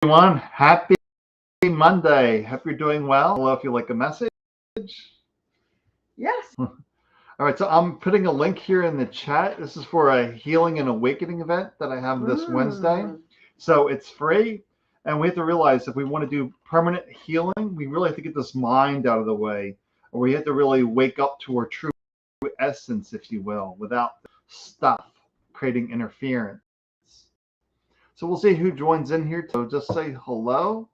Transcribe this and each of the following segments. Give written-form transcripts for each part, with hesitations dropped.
Everyone. Happy Monday. Hope you're doing well. Hello, if you like a message. Yes. All right, so I'm putting a link here in the chat. This is for a healing and awakening event that I have this Wednesday. So it's free, and we have to realize if we want to do permanent healing, we really have to get this mind out of the way, or we have to really wake up to our true essence, if you will, without stuff creating interference. So we'll see who joins in here. So just say hello.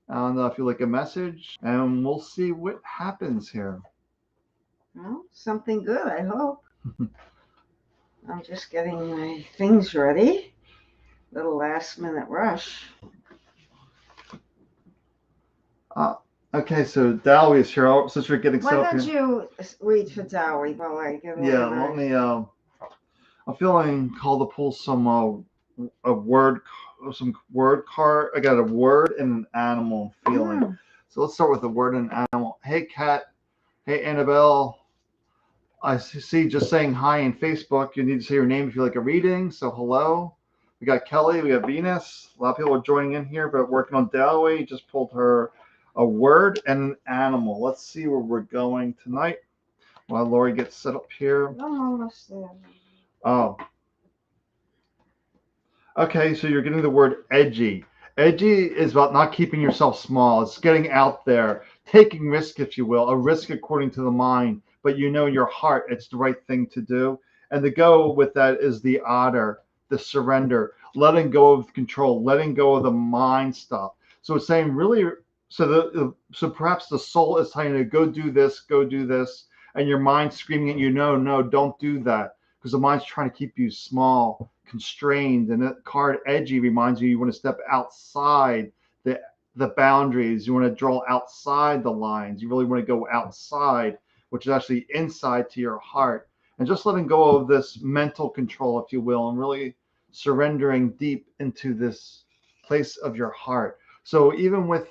I don't know if you like a message, and we'll see what happens here. Well, something good, I hope. I'm just getting my things ready. Little last minute rush. Okay, so Dowie is here. Since you're getting set Why up don't here. you read for Dowie while I get Yeah, let me. I'm feeling called to pull some some word card. I got a word and an animal feeling. So let's start with the word and animal. Hey, Kat. Hey, Annabelle. I see just saying hi in Facebook. You need to say your name if you like a reading. So hello. We got Kelly. We got Venus. A lot of people are joining in here, but working on Dowie. Just pulled her a word and an animal. Let's see where we're going tonight while Lori gets set up here. I'm almost there. Oh. Okay, so you're getting the word edgy. Edgy is about not keeping yourself small. It's getting out there, taking risk, if you will, a risk according to the mind, but you know in your heart it's the right thing to do. And the go with that is the otter, the surrender, letting go of control, letting go of the mind stuff. So it's saying really, so perhaps the soul is telling you to go do this, and your mind screaming at you, no, no, don't do that, because the mind's trying to keep you small, constrained. And that card edgy reminds you want to step outside the boundaries. You want to draw outside the lines. You really want to go outside, which is actually inside to your heart, and just letting go of this mental control, if you will, and really surrendering deep into this place of your heart. So even with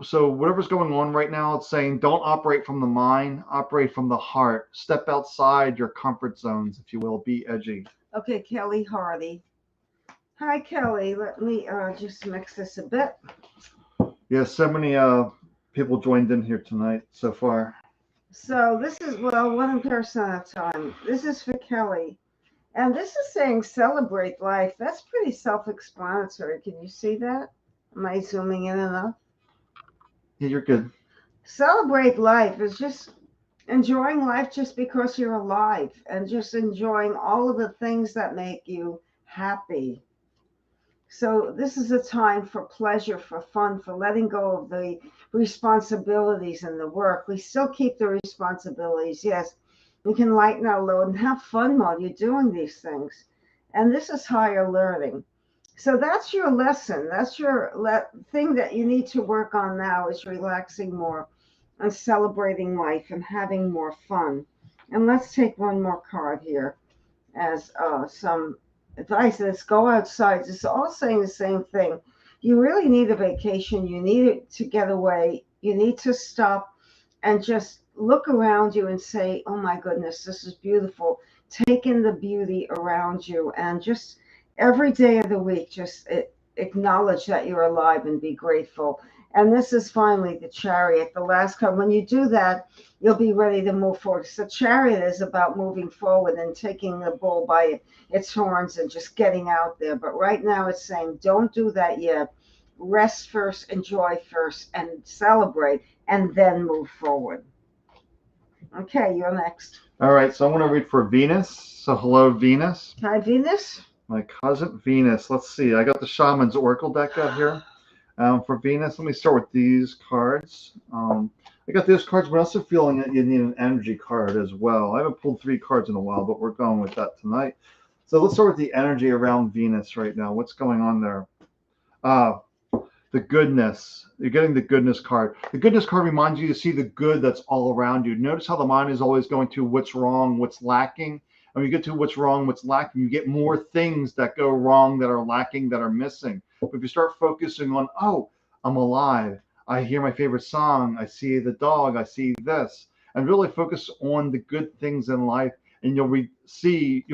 so whatever's going on right now, it's saying don't operate from the mind, operate from the heart. Step outside your comfort zones, if you will. Be edgy. Okay, Kelly Hardy. Hi, Kelly. Let me just mix this a bit. Yeah, so many people joined in here tonight so far. So this is, well, one person at a time. This is for Kelly. And this is saying celebrate life. That's pretty self-explanatory. Can you see that? Am I zooming in enough? Yeah, you're good. Celebrate life is just enjoying life just because you're alive and just enjoying all of the things that make you happy. So this is a time for pleasure, for fun, for letting go of the responsibilities and the work. We still keep the responsibilities. Yes, we can lighten our load and have fun while you're doing these things. And this is higher learning. So that's your lesson. That's your thing that you need to work on now is relaxing more and celebrating life and having more fun. And let's take one more card here as some advice. Let's go outside. It's all saying the same thing. You really need a vacation. You need to get away. You need to stop and just look around you and say, oh my goodness, this is beautiful. Take in the beauty around you and just every day of the week, just acknowledge that you're alive and be grateful. And this is finally the Chariot, the last card. When you do that, you'll be ready to move forward. So Chariot is about moving forward and taking the bull by its horns and just getting out there. But right now it's saying, don't do that yet. Rest first, enjoy first, and celebrate, and then move forward. Okay, you're next. All right, so I'm going to read for Venus. So hello, Venus. Hi, Venus. My cousin Venus. Let's see. I got the Shaman's Oracle deck out here. For Venus, let me start with these cards. I got these cards, but I'm also feeling that you need an energy card as well. I haven't pulled 3 cards in a while, but we're going with that tonight. So let's start with the energy around Venus right now. What's going on there? The goodness. You're getting the goodness card. The goodness card reminds you to see the good that's all around you. Notice how the mind is always going to what's wrong, what's lacking. And when you get to what's wrong, what's lacking, you get more things that go wrong, that are lacking, that are missing. But if you start focusing on, oh, I'm alive, I hear my favorite song, I see the dog, I see this, and really focus on the good things in life, and you'll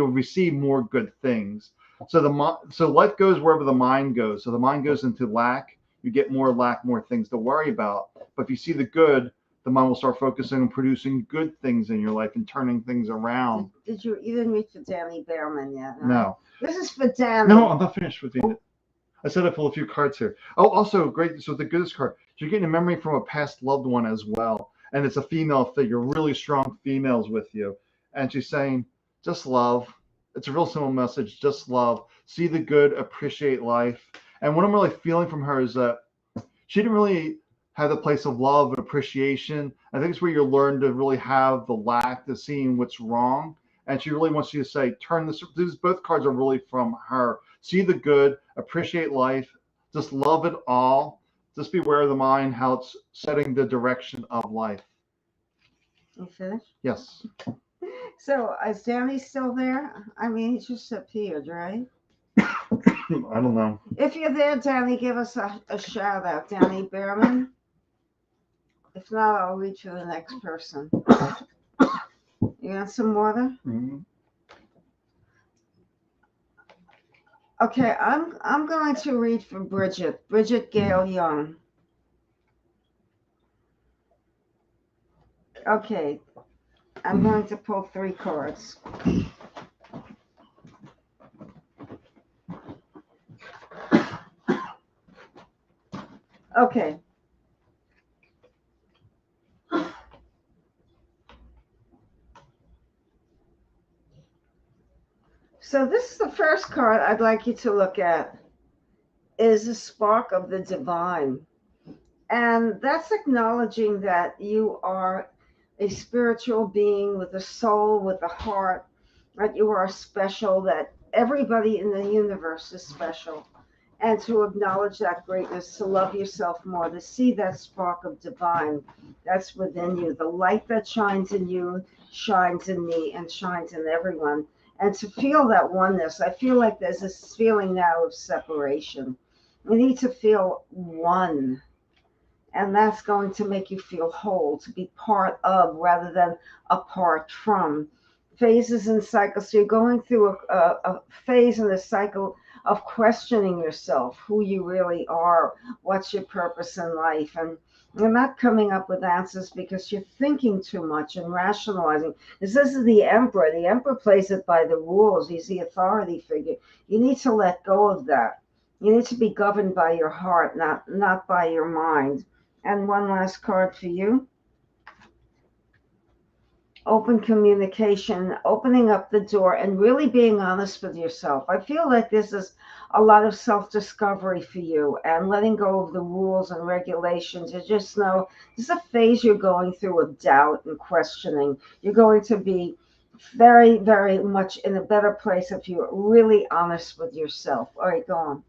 receive more good things. So life goes wherever the mind goes. So the mind goes into lack. You get more lack, more things to worry about. But if you see the good, the mind will start focusing on producing good things in your life and turning things around. You didn't read for Danny Behrman yet? Right? No. This is for Danny. No, I'm not finished with it. I said I pull a few cards here. Oh, also great. So the goodest card. You're getting a memory from a past loved one as well, and it's a female figure, really strong females with you, and she's saying, just love. It's a real simple message. Just love. See the good. Appreciate life. And what I'm really feeling from her is that she didn't really have the place of love and appreciation. I think it's where you learn to really have the lack, to seeing what's wrong. And she really wants you to say, turn this. These both cards are really from her. See the good, appreciate life, just love it all. Just be aware of the mind, how it's setting the direction of life. You finished? Yes. So is Danny still there? I mean, he just appeared, right? I don't know. If you're there, Danny, give us a shout out, Danny Behrman. If not, I'll reach for the next person. You want some water? Mm-hmm. Okay, I'm going to read for Bridget Gale Young. Okay, I'm going to pull 3 cards. Okay. So this is the first card I'd like you to look at, is the spark of the divine. And that's acknowledging that you are a spiritual being with a soul, with a heart, that you are special, that everybody in the universe is special. And to acknowledge that greatness, to love yourself more, to see that spark of divine that's within you. The light that shines in you shines in me and shines in everyone. And to feel that oneness, I feel like there's this feeling now of separation. We need to feel one. And that's going to make you feel whole, to be part of rather than apart from. Phases and cycles. So you're going through a phase in the cycle of questioning yourself, who you really are, what's your purpose in life. And you're not coming up with answers because you're thinking too much and rationalizing. This is the emperor. The emperor plays it by the rules. He's the authority figure. You need to let go of that. You need to be governed by your heart, not by your mind. And one last card for you. Open communication, opening up the door and really being honest with yourself. I feel like this is a lot of self-discovery for you and letting go of the rules and regulations. You just know this is a phase you're going through of doubt and questioning. You're going to be very, very much in a better place if you're really honest with yourself. All right, go on.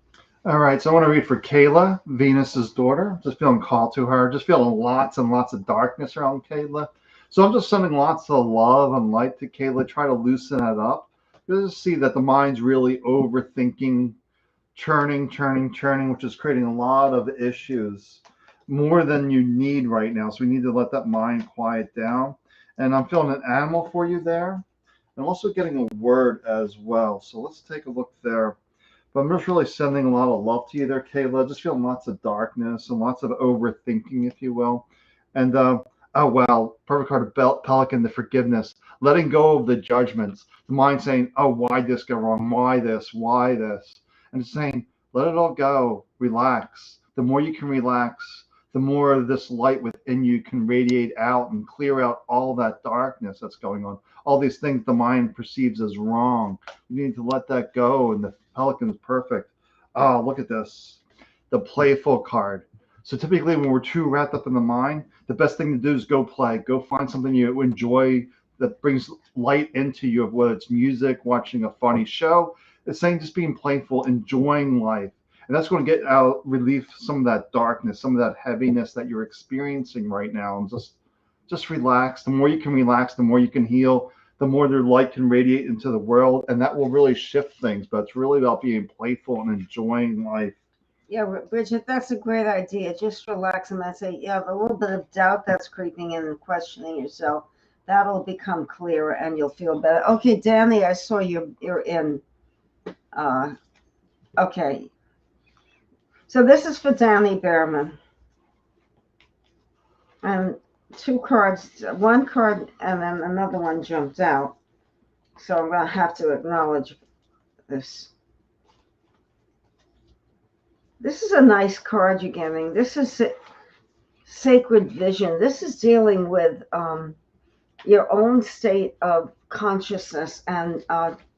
All right, so I want to read for Kayla, Venus's daughter. Just feeling called to her. Just feeling lots and lots of darkness around Kayla. So I'm just sending lots of love and light to Kayla. Try to loosen that up. Just see that the mind's really overthinking, churning, which is creating a lot of issues, more than you need right now. So we need to let that mind quiet down. And I'm feeling an animal for you there. And also getting a word as well. So let's take a look there. But I'm just really sending a lot of love to you there, Kayla. Just feeling lots of darkness and lots of overthinking, if you will. And oh wow, perfect card of Pelican, the forgiveness, letting go of the judgments. The mind saying, oh, why this go wrong? Why this? Why this? And it's saying, let it all go. Relax. The more you can relax, the more of this light within you can radiate out and clear out all that darkness that's going on. All these things the mind perceives as wrong. You need to let that go. And the Pelican is perfect. Oh, look at this. The playful card. So typically when we're too wrapped up in the mind, the best thing to do is go play. Go find something you enjoy that brings light into you, whether it's music, watching a funny show. It's saying just being playful, enjoying life. And that's going to get out, relieve some of that darkness, some of that heaviness that you're experiencing right now. And just relax. The more you can relax, the more you can heal, the more their light can radiate into the world. And that will really shift things. But it's really about being playful and enjoying life. Yeah, Bridget, that's a great idea. Just relax and that's it. Yeah, the little bit of doubt that's creeping in and questioning yourself, that'll become clearer and you'll feel better. Okay, Danny, I saw you're in. Okay. So this is for Danny Behrman. And two cards, one card and then another one jumped out. So I'm going to have to acknowledge this. This is a nice card you're getting. This is sacred vision. This is dealing with your own state of consciousness and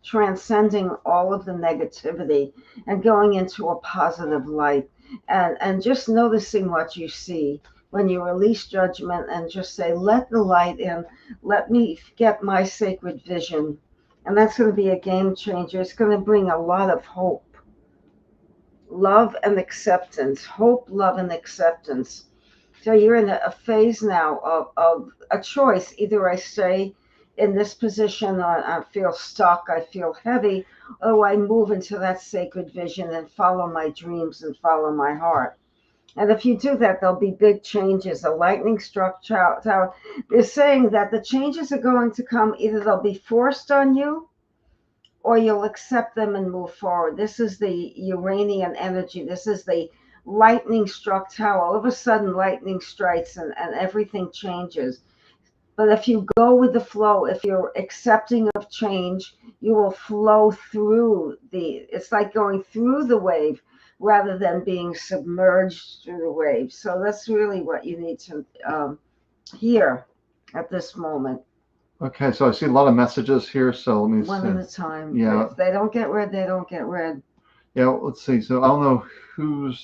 transcending all of the negativity and going into a positive light and just noticing what you see when you release judgment and just say, let the light in, let me get my sacred vision. And that's going to be a game changer. It's going to bring a lot of hope, love, and acceptance. Hope, love, and acceptance. So you're in a phase now of a choice. Either I stay in this position or I feel stuck, I feel heavy, or I move into that sacred vision and follow my dreams and follow my heart. And if you do that, there'll be big changes. A lightning struck tower. They're saying that the changes are going to come, either they'll be forced on you or you'll accept them and move forward. This is the Uranian energy. This is the lightning struck tower. All of a sudden, lightning strikes and everything changes. But if you go with the flow, if you're accepting of change, you will flow through it's like going through the wave rather than being submerged through the wave. So that's really what you need to hear at this moment. Okay, so I see a lot of messages here, so let me One see. at a time. Yeah. If they don't get read, they don't get read. Yeah, let's see. So I don't know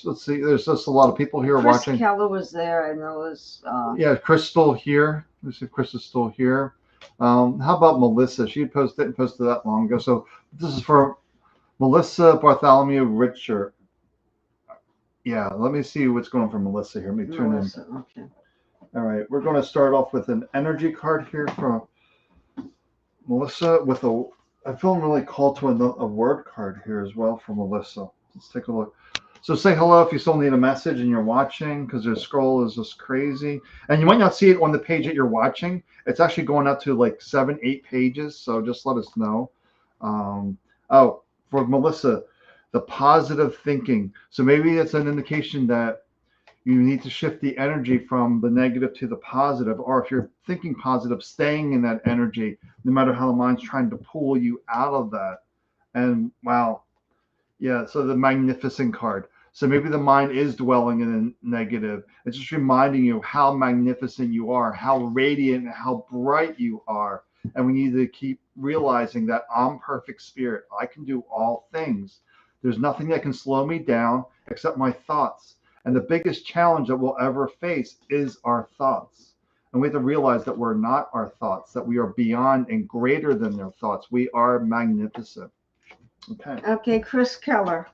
let's see, there's just a lot of people here Chris watching. Keller was there, I know is Yeah, Chris still here. Let's see if Chris is still here. How about Melissa? She didn't post it that long ago. So this is for Melissa Bartholomew Richard. Yeah, let me see what's going on for Melissa here. Let me turn Melissa. in. Okay. All right, we're going to start off with an energy card here from Melissa with I feel really called to a word card here as well from Melissa. Let's take a look. So say hello if you still need a message and you're watching, because the scroll is just crazy. And you might not see it on the page that you're watching. It's actually going out to like 7, 8 pages. So just let us know. Oh, for Melissa, the positive thinking. So maybe it's an indication that you need to shift the energy from the negative to the positive, or if you're thinking positive, staying in that energy, no matter how the mind's trying to pull you out of that. And wow, yeah, so the magnificent card. So maybe the mind is dwelling in a negative. It's just reminding you how magnificent you are, how radiant, how bright you are. And we need to keep realizing that I'm perfect spirit. I can do all things. There's nothing that can slow me down except my thoughts. And the biggest challenge that we'll ever face is our thoughts. And we have to realize that we're not our thoughts, that we are beyond and greater than their thoughts. We are magnificent. Okay. Okay, Chris Keller.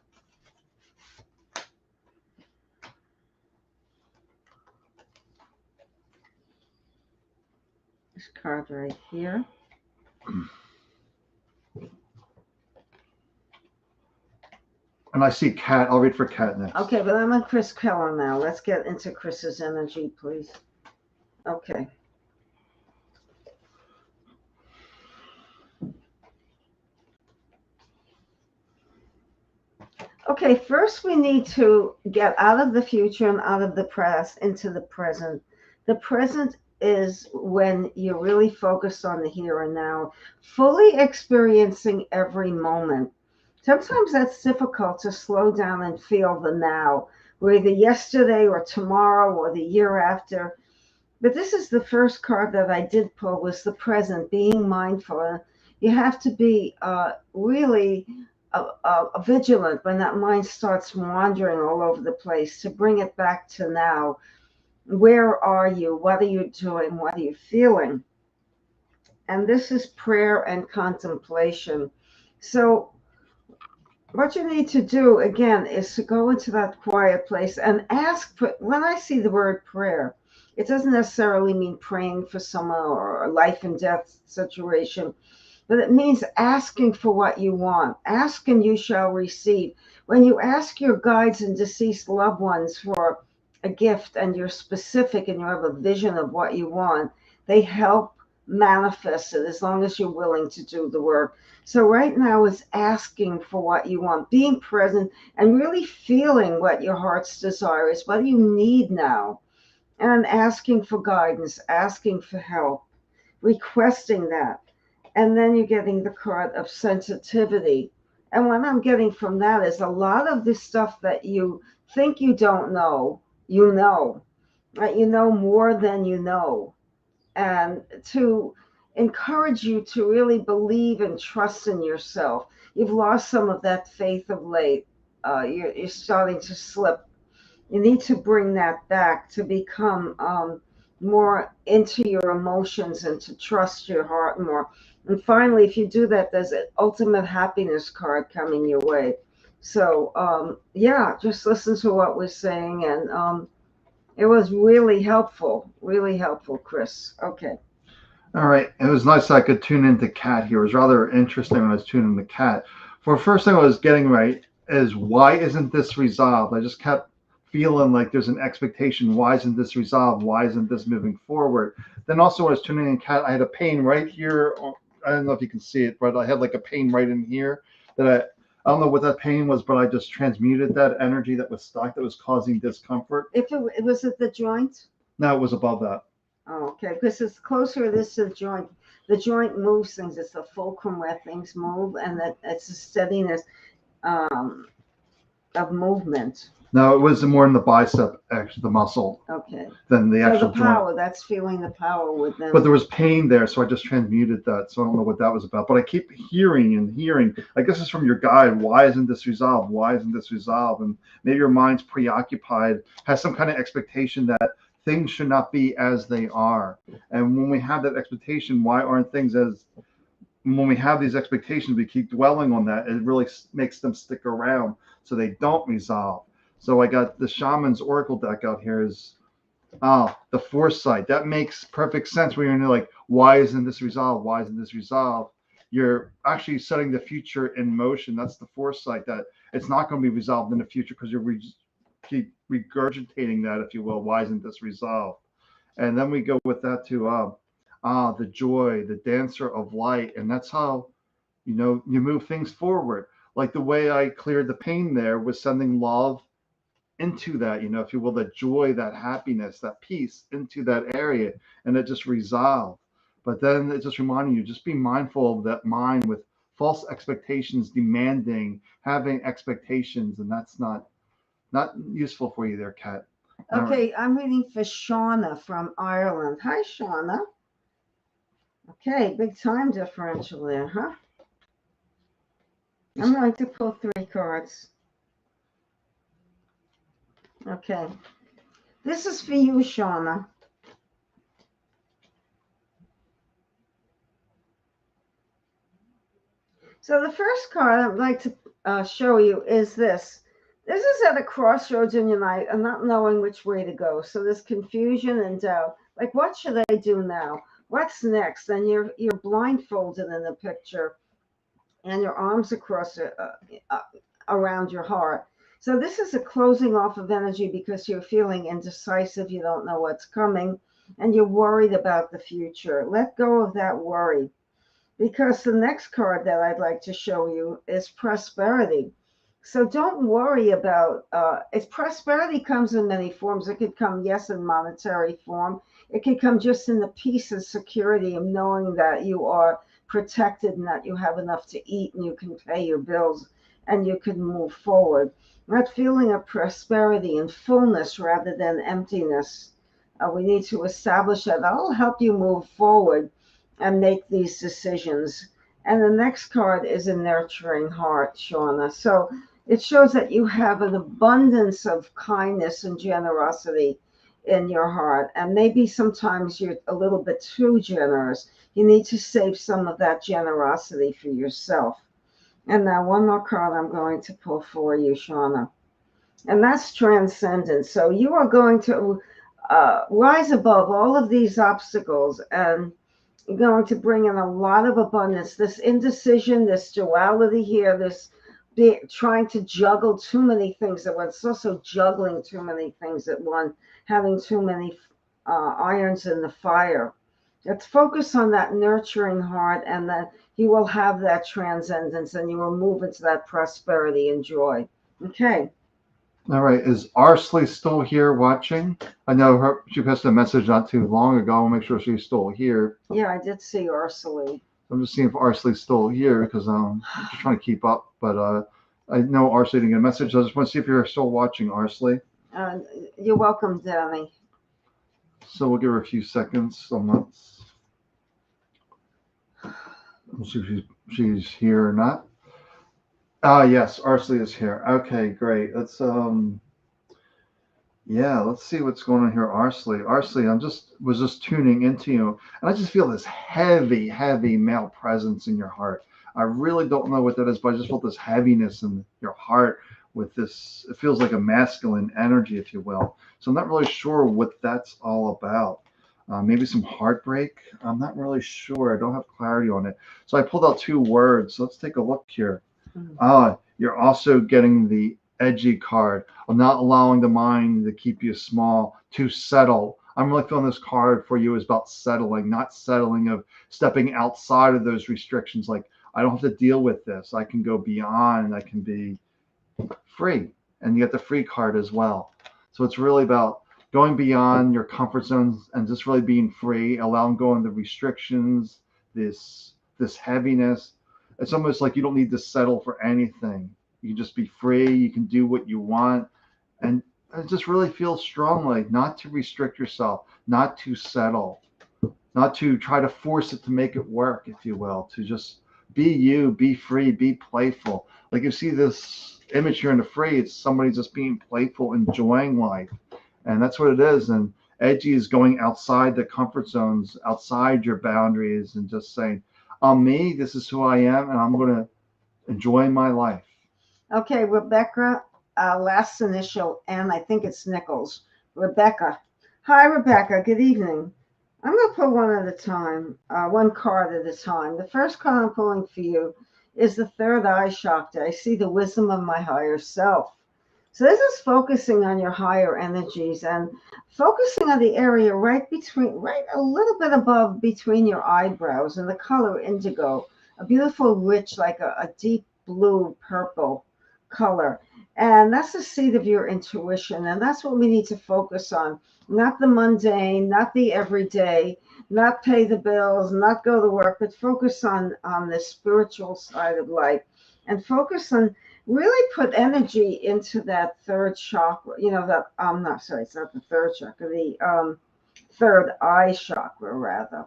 This card right here. And I see Kat. I'll read for Kat next. Okay, but I'm on Chris Keller now. Let's get into Chris's energy, please. Okay. Okay, first we need to get out of the future and out of the past into the present. The present is when you're really focused on the here and now, fully experiencing every moment. Sometimes that's difficult to slow down and feel the now, whether yesterday or tomorrow or the year after. But this is the first card that I did pull was the present, being mindful. You have to be really vigilant when that mind starts wandering all over the place to bring it back to now. Where are you? What are you doing? What are you feeling? And this is prayer and contemplation. So what you need to do again is to go into that quiet place and ask for, when I see the word prayer, it doesn't necessarily mean praying for someone or a life and death situation, but it means asking for what you want. Ask and you shall receive. When you ask your guides and deceased loved ones for a gift and you're specific and you have a vision of what you want, they help manifest it as long as you're willing to do the work. So right now is asking for what you want, being present and really feeling what your heart's desire is. What do you need now? And asking for guidance, asking for help, requesting that. And then you're getting the card of sensitivity. And what I'm getting from that is a lot of the stuff that you think you don't know, you know, right? You know more than you know. And to encourage you to really believe and trust in yourself. You've lost some of that faith of late. You're starting to slip. You need to bring that back to become more into your emotions and to trust your heart more. And finally, if you do that, there's an ultimate happiness card coming your way. So, yeah, just listen to what we're saying. And it was really helpful, Chris. Okay. All right. It was nice I could tune into Kat here. It was rather interesting when I was tuning into Kat. For first thing I was getting right is why isn't this resolved? I just kept feeling like there's an expectation. Why isn't this resolved? Why isn't this moving forward? Then also when I was tuning in Kat, I had a pain right here. I don't know if you can see it, but I had like a pain right in here that I don't know what that pain was, but I just transmuted that energy that was stuck that was causing discomfort. If it was at the joint? No, it was above that. Oh, okay, because it's closer to this to the joint. The joint moves things. It's the fulcrum where things move, and that it's a steadiness um, of movement. No, it was more in the bicep, actually, the muscle, Okay. than the So actual the power, joint. that's feeling the power within. But there was pain there, so I just transmuted that. So I don't know what that was about. But I keep hearing and hearing. I guess it's from your guide. Why isn't this resolved? Why isn't this resolved? And maybe your mind's preoccupied, has some kind of expectation that things should not be as they are. And when we have that expectation, why aren't things as when we have these expectations, we keep dwelling on that. It really makes them stick around so they don't resolve. So I got the Shaman's Oracle deck out here is the foresight. That makes perfect sense when you're like, why isn't this resolved? Why isn't this resolved? You're actually setting the future in motion. That's the foresight that it's not going to be resolved in the future because you're keep regurgitating that, if you will. Why isn't this resolved? And then we go with that to the joy, the dancer of light, and that's how you move things forward. Like the way I cleared the pain there was sending love into that, if you will, that joy, that happiness, that peace into that area, and it just resolved. But then it's just reminding you, just be mindful of that mind with false expectations, demanding, having expectations, and that's not useful for you there, Kat. Okay, I'm reading for Shauna from Ireland. Hi, Shauna. Okay, big time differential there, huh? I'm going to pull 3 cards. Okay. This is for you, Shauna. So the first card I'd like to show you is this. This is at a crossroads in your life and not knowing which way to go. So there's confusion and doubt. Like, what should I do now? What's next? And you're blindfolded in the picture, and your arms across around your heart. So this is a closing off of energy because you're feeling indecisive. You don't know what's coming, and you're worried about the future. Let go of that worry, because the next card that I'd like to show you is prosperity. So don't worry about it's prosperity comes in many forms. It could come, yes, in monetary form. It could come just in the peace and security of knowing that you are protected and that you have enough to eat and you can pay your bills and you can move forward. That feeling of prosperity and fullness rather than emptiness. We need to establish that. That'll help you move forward and make these decisions. And the next card is a nurturing heart, Shauna. So it shows that you have an abundance of kindness and generosity in your heart. And maybe sometimes you're a little bit too generous. You need to save some of that generosity for yourself. And now one more card I'm going to pull for you, Shauna. And that's transcendence. So you are going to rise above all of these obstacles, and you're going to bring in a lot of abundance. This indecision, this duality here, this trying to juggle too many things at once. It's also juggling too many things at once, having too many irons in the fire. Let's focus on that nurturing heart, and that you will have that transcendence and you will move into that prosperity and joy. Okay. All right. Is Arsley still here watching? I know she posted a message not too long ago. I'll make sure she's still here. Yeah, I did see Ursula. I'm just seeing if Arsley's still here because I'm just trying to keep up. But I know Arsley didn't get a message. I just want to see if you're still watching, Arsley. Uh, you're welcome, Danny. So we'll give her a few seconds. I'm not. We'll see if she's here or not. Ah, yes, Arsley is here. Okay, great. Let's see what's going on here, Arsley. Arsley, was just tuning into you, and I just feel this heavy, heavy male presence in your heart. I really don't know what that is, but I just felt this heaviness in your heart with this. It feels like a masculine energy, if you will. So I'm not really sure what that's all about. Maybe some heartbreak. I'm not really sure. I don't have clarity on it. So I pulled out two words. So let's take a look here. You're also getting the edgy card of not allowing the mind to keep you small, to settle. I'm really feeling this card for you is about settling, not settling of stepping outside of those restrictions. Like, I don't have to deal with this. I can go beyond. I can be free. And you get the free card as well. So it's really about going beyond your comfort zones and just really being free, allowing go of the restrictions, this heaviness. It's almost like you don't need to settle for anything. You can just be free. You can do what you want. And it just really feels strongly not to restrict yourself, not to settle, not to try to force it to make it work, if you will, to just be you, be free, be playful. Like you see this image here in the free, it's somebody just being playful, enjoying life. And that's what it is. And edgy is going outside the comfort zones, outside your boundaries, and just saying, I'm me, this is who I am, and I'm going to enjoy my life. Okay, Rebecca, last initial N, I think it's Nichols. Rebecca. Hi, Rebecca. Good evening. I'm going to pull one at a time, one card at a time. The first card I'm pulling for you is the third eye chakra. I see the wisdom of my higher self. So this is focusing on your higher energies and focusing on the area right a little bit above between your eyebrows, and the color indigo, a beautiful, rich, like a deep blue purple color. And that's the seat of your intuition. And that's what we need to focus on. Not the mundane, not the everyday, not pay the bills, not go to work, but focus on the spiritual side of life, and focus on really put energy into that third chakra. You know, that I'm not sorry, it's not the third chakra, the third eye chakra rather.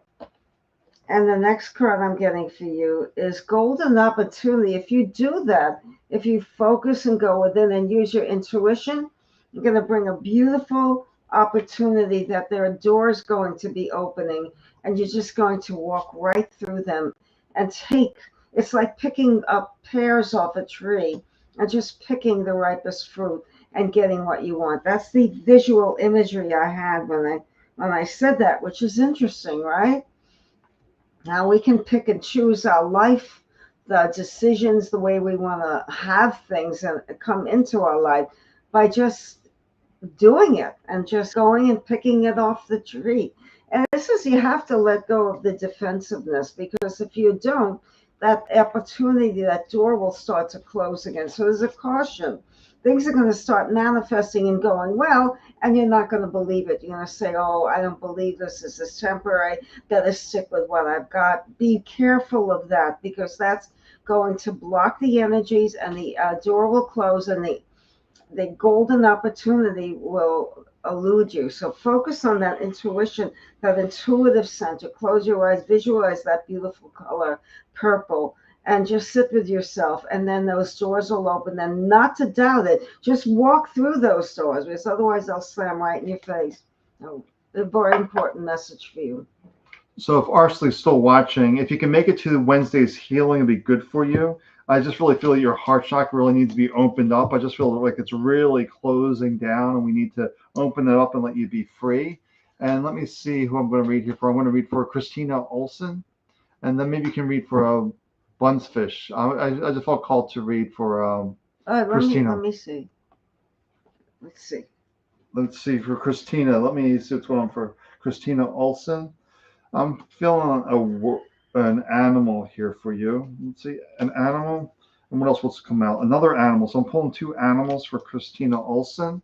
And the next card I'm getting for you is golden opportunity. If you do that, if you focus and go within and use your intuition, you're going to bring a beautiful opportunity that there are doors going to be opening, and you're just going to walk right through them and take. It's like picking up pears off a tree and just picking the ripest fruit and getting what you want. That's the visual imagery I had when I said that, which is interesting, right? Now we can pick and choose our life, the decisions, the way we want to have things and come into our life by just doing it and just going and picking it off the tree. And this is, you have to let go of the defensiveness, because if you don't, that opportunity, that door will start to close again. So there's a caution. Things are going to start manifesting and going well, and you're not going to believe it. You're going to say, oh, I don't believe this. This is temporary. Better stick with what I've got. Be careful of that, because that's going to block the energies, and the door will close, and the golden opportunity will elude you. So focus on that intuition, that intuitive center. Close your eyes, visualize that beautiful color, purple, and just sit with yourself. And then those doors will open. And not to doubt it, just walk through those doors, because otherwise they'll slam right in your face. Oh, a very important message for you. So if Arsley's still watching, if you can make it to Wednesday's healing, it'd be good for you. I just really feel that your heart chakra really needs to be opened up. I just feel like it's really closing down, and we need to open it up and let you be free. And let me see who I'm going to read here for. I'm going to read for Christina Olsen, and then maybe you can read for Bunsfish. I just felt called to read for Christina. Let me see. Let's see. Let's see for Christina. Let me see what's going on for Christina Olsen. I'm feeling an animal here for you. Let's see, an animal. And what else wants to come out? Another animal. So I'm pulling two animals for Christina Olsen.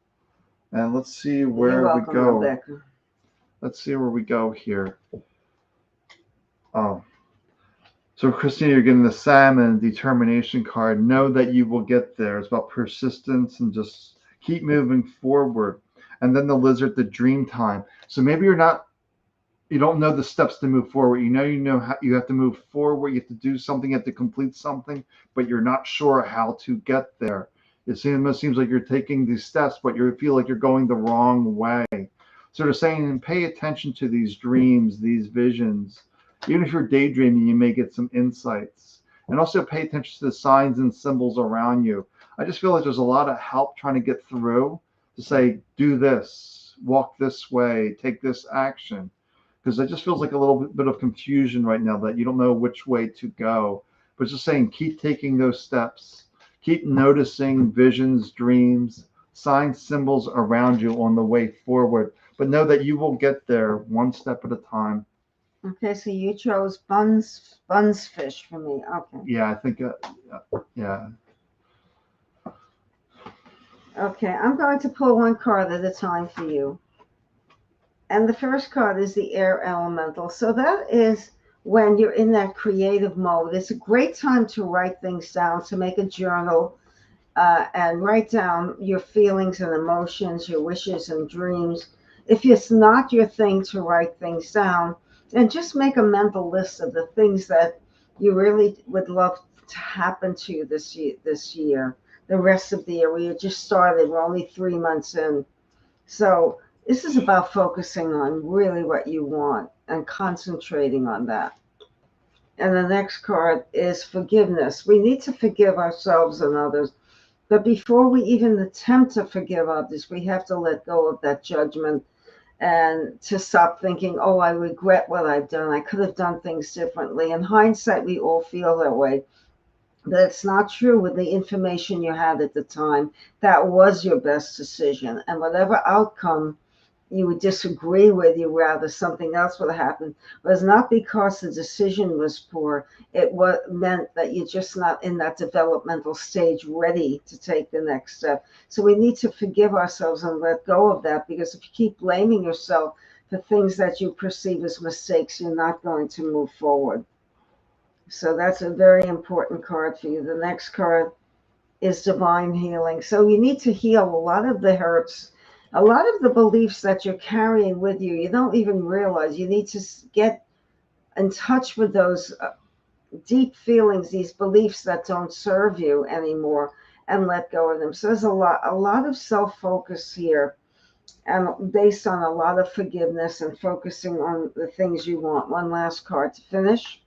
And let's see You're where we welcome, go. Rebecca. Let's see where we go here. Oh, so Christina, you're getting the salmon determination card. Know that you will get there. It's about persistence and just keep moving forward. And then the lizard, the dream time. So maybe you don't know the steps to move forward. You know how you have to move forward. You have to do something, you have to complete something, but you're not sure how to get there. Almost seems like you're taking these steps, but you feel like you're going the wrong way. So they're saying, pay attention to these dreams, these visions. Even if you're daydreaming, you may get some insights. And also pay attention to the signs and symbols around you. I just feel like there's a lot of help trying to get through to say, do this, walk this way, take this action, because it just feels like a little bit of confusion right now that you don't know which way to go. But just saying, keep taking those steps, keep noticing visions, dreams, signs, symbols around you on the way forward. But know that you will get there one step at a time. Okay, so you chose buns fish for me. Okay. Yeah, I think, yeah. Okay, I'm going to pull one card at a time for you. And the first card is the air elemental. So that is when you're in that creative mode. It's a great time to write things down, to make a journal, and write down your feelings and emotions, your wishes and dreams. If it's not your thing to write things down, then just make a mental list of the things that you really would love to happen to you this year, the rest of the year. We just started, we're only 3 months in. So this is about focusing on really what you want and concentrating on that. And the next card is forgiveness. We need to forgive ourselves and others. But before we even attempt to forgive others, we have to let go of that judgment and to stop thinking, oh, I regret what I've done. I could have done things differently. In hindsight, we all feel that way. But it's not true with the information you had at the time. That was your best decision. And whatever outcome you would disagree with, you rather something else would have happened, was not because the decision was poor. It was meant that you're just not in that developmental stage ready to take the next step. So we need to forgive ourselves and let go of that, because if you keep blaming yourself for things that you perceive as mistakes, you're not going to move forward. So that's a very important card for you. The next card is divine healing. So you need to heal a lot of the hurts, a lot of the beliefs that you're carrying with you. You don't even realize. You need to get in touch with those deep feelings, these beliefs that don't serve you anymore, and let go of them. So there's a lot of self-focus here, and based on a lot of forgiveness and focusing on the things you want. One last card to finish.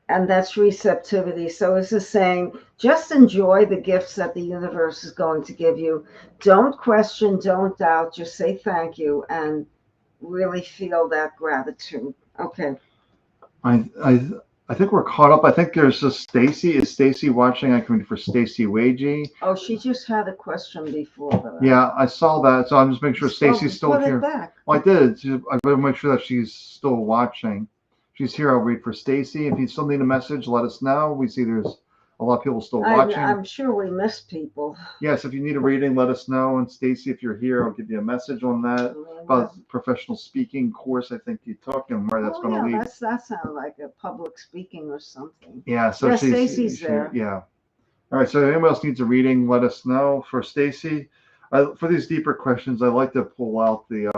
And that's receptivity. So this is saying, just enjoy the gifts that the universe is going to give you. Don't question, don't doubt, just say thank you and really feel that gratitude. Okay. I, I, I think we're caught up. I think there's just Stacy. Is Stacy watching? I can read for Stacy Wagey. Oh, she just had a question before that. Yeah, I saw that. So I'm just making sure Stacy's still put here. it back. Well, I did. I better make sure that she's still watching. She's here. I'll read for Stacy. If you still need a message, let us know. We see there's a lot of people still watching. I'm sure we miss people. Yes, if you need a reading, let us know. And Stacy, if you're here, I'll give you a message on that about professional speaking course. I think you took and where that's going to lead. That sounds like a public speaking or something. Yeah, so Stacy's there. Yeah. All right. So if anyone else needs a reading, let us know. For Stacy, for these deeper questions, I like to pull out the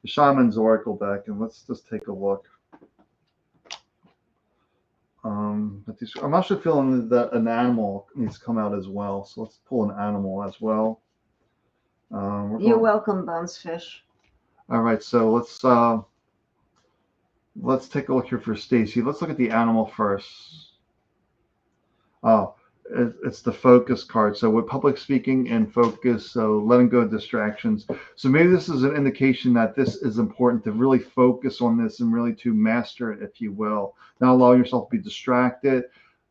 Shaman's Oracle deck, and let's just take a look. But I'm actually feeling that an animal needs to come out as well. So let's pull an animal as well. You're welcome, Bunsfish. All right, so let's take a look here for Stacy. Let's look at the animal first. Oh, it's the focus card. So with public speaking and focus, so letting go of distractions. So maybe this is an indication that this is important to really focus on this and really to master it, if you will. Not allow yourself to be distracted.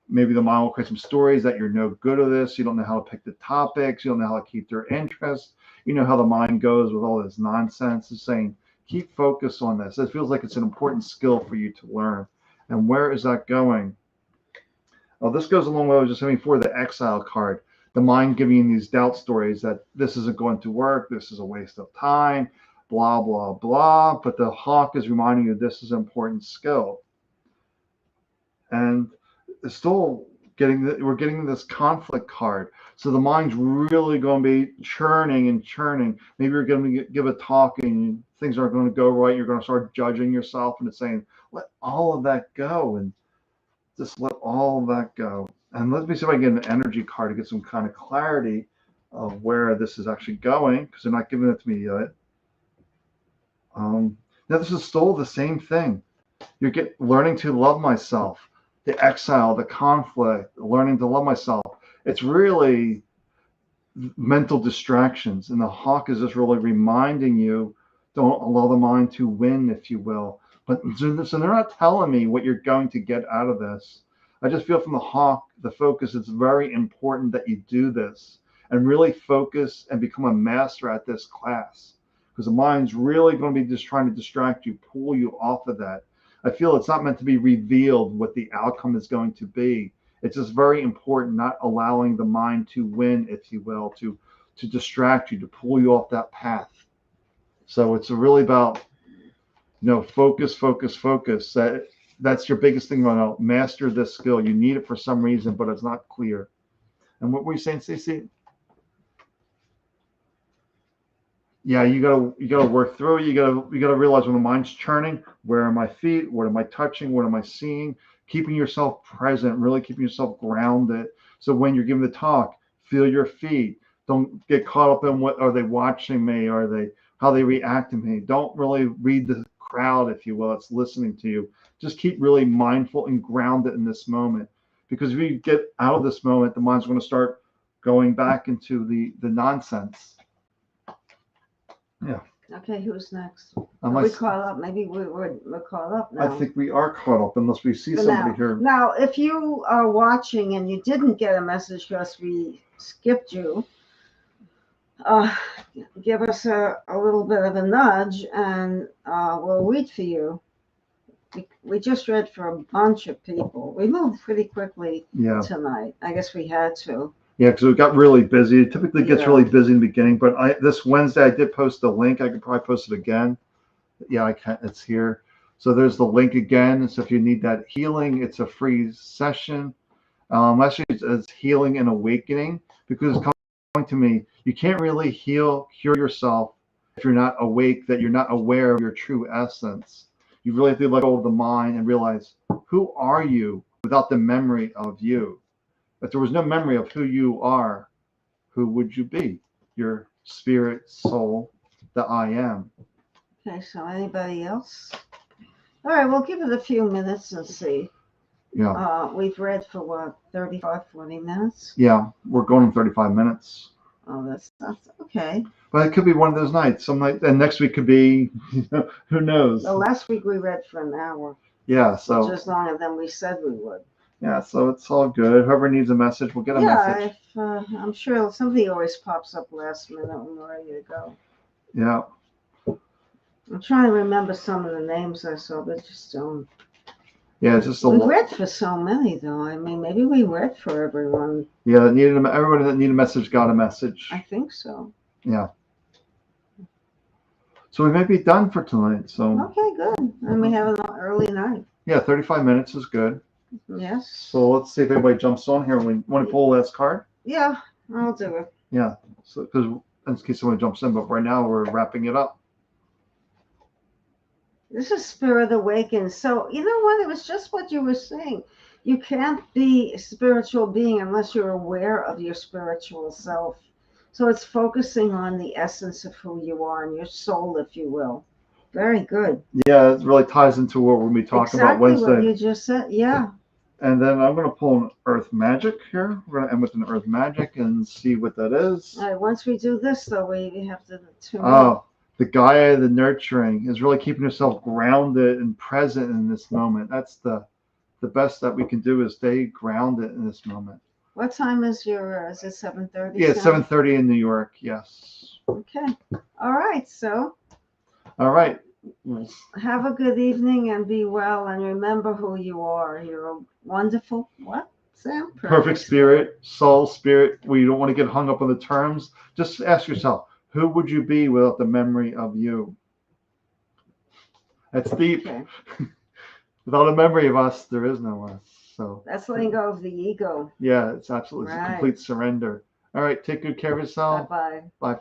Maybe the mind will create some stories that you're no good at this. You don't know how to pick the topics. You don't know how to keep their interest. You know how the mind goes with all this nonsense. It's saying, Keep focus on this. It feels like it's an important skill for you to learn. And where is that going? Oh, this goes along with what I was just saying before, the exile card. The mind giving you these doubt stories that this isn't going to work, this is a waste of time, blah, blah, blah. But the hawk is reminding you this is an important skill. And it's still we're getting this conflict card. So the mind's really going to be churning and churning. Maybe you're going to give a talk and things aren't going to go right. You're going to start judging yourself, and it's saying, let all of that go, and just let all of that go. And let me see if I can get an energy card to get some kind of clarity of where this is actually going, because they're not giving it to me yet. Now this is still the same thing. You're learning to love myself. The exile, the conflict, learning to love myself. It's really mental distractions. And the hawk is just really reminding you, don't allow the mind to win, if you will. But so they're not telling me what you're going to get out of this. I just feel from the hawk, the focus, it's very important that you do this and really focus and become a master at this class. Because the mind's really going to be just trying to distract you, pull you off of that. I feel it's not meant to be revealed what the outcome is going to be. It's just very important not allowing the mind to win, if you will, to distract you, to pull you off that path. So it's really about, focus, focus, focus. That's your biggest thing right now. Master this skill. You need it for some reason, but it's not clear. And what were you saying, Stacey? Yeah, you gotta work through it. You gotta realize when the mind's churning, where are my feet? What am I touching? What am I seeing? Keeping yourself present, really keeping yourself grounded. So when you're giving the talk, feel your feet. Don't get caught up in what are they watching me? How they react to me? Don't really read the crowd, if you will. It's listening to you. Just keep really mindful and grounded in this moment. Because if you get out of this moment, the mind's going to start going back into the nonsense. Yeah. Okay, who's next? Are we caught up? Maybe we're caught up now. I think we are caught up unless we see somebody here. Now, if you are watching and you didn't get a message because we skipped you, give us a little bit of a nudge and we'll read for you. We just read for a bunch of people. We moved pretty quickly tonight. I guess we had to. Yeah, because it got really busy. It typically gets really busy in the beginning, but this Wednesday I did post the link. I could probably post it again. Yeah, I can. It's here. So there's the link again. So if you need that healing, it's a free session. Actually, it's healing and awakening, because it's coming to me. You can't really cure yourself if you're not awake, that you're not aware of your true essence. You really have to let go of the mind and realize, who are you without the memory of you? If there was no memory of who you are, who would you be? Your spirit, soul, the I am. Okay, so anybody else? All right, we'll give it a few minutes and see. Yeah. We've read for what, 35, 40 minutes? Yeah, we're going in 35 minutes. Oh, that's okay. But it could be one of those nights. Some night, and next week could be, who knows? Well, last week we read for an hour. Yeah, so. Which is longer than we said we would. Yeah, so it's all good. Whoever needs a message, we'll get a message. Yeah, I'm sure somebody always pops up last minute when we're ready to go. Yeah. I'm trying to remember some of the names I saw, but just don't. Yeah, it's just a We read for so many, though. I mean, maybe we read for everyone. Yeah, everybody that needed a message got a message. I think so. Yeah. So we may be done for tonight. So. Okay, good. And we have an early night. Yeah, 35 minutes is good. Yes. So let's see if anybody jumps on here. We want to pull the last card? Yeah, I'll do it. Yeah, so because in case someone jumps in, but right now we're wrapping it up. This is Spirit Awakens. So you know what? It was just what you were saying. You can't be a spiritual being unless you're aware of your spiritual self. So it's focusing on the essence of who you are and your soul, if you will. Very good. Yeah, it really ties into what we'll be talking about Wednesday. Exactly what you just said. Yeah. And then I'm going to pull an Earth Magic here. We're going to end with an Earth Magic and see what that is. All right. Once we do this, though, we have to tune in. The Gaia, the nurturing, is really keeping yourself grounded and present in this moment. That's the best that we can do, is stay grounded in this moment. What time is your, is it 7:30? Yeah, 7:30 in New York, yes. Okay. All right, so. All right. Yes. Have a good evening and be well. And remember who you are. You're a wonderful, what, Sam? Perfect spirit, soul, spirit. We don't want to get hung up on the terms. Just ask yourself, who would you be without the memory of you? That's deep. Okay. Without a memory of us, there is no us. So That's letting go of the ego. yeah, it's absolutely it's a Right. complete surrender. All right, take good care of yourself. Bye-bye. Bye for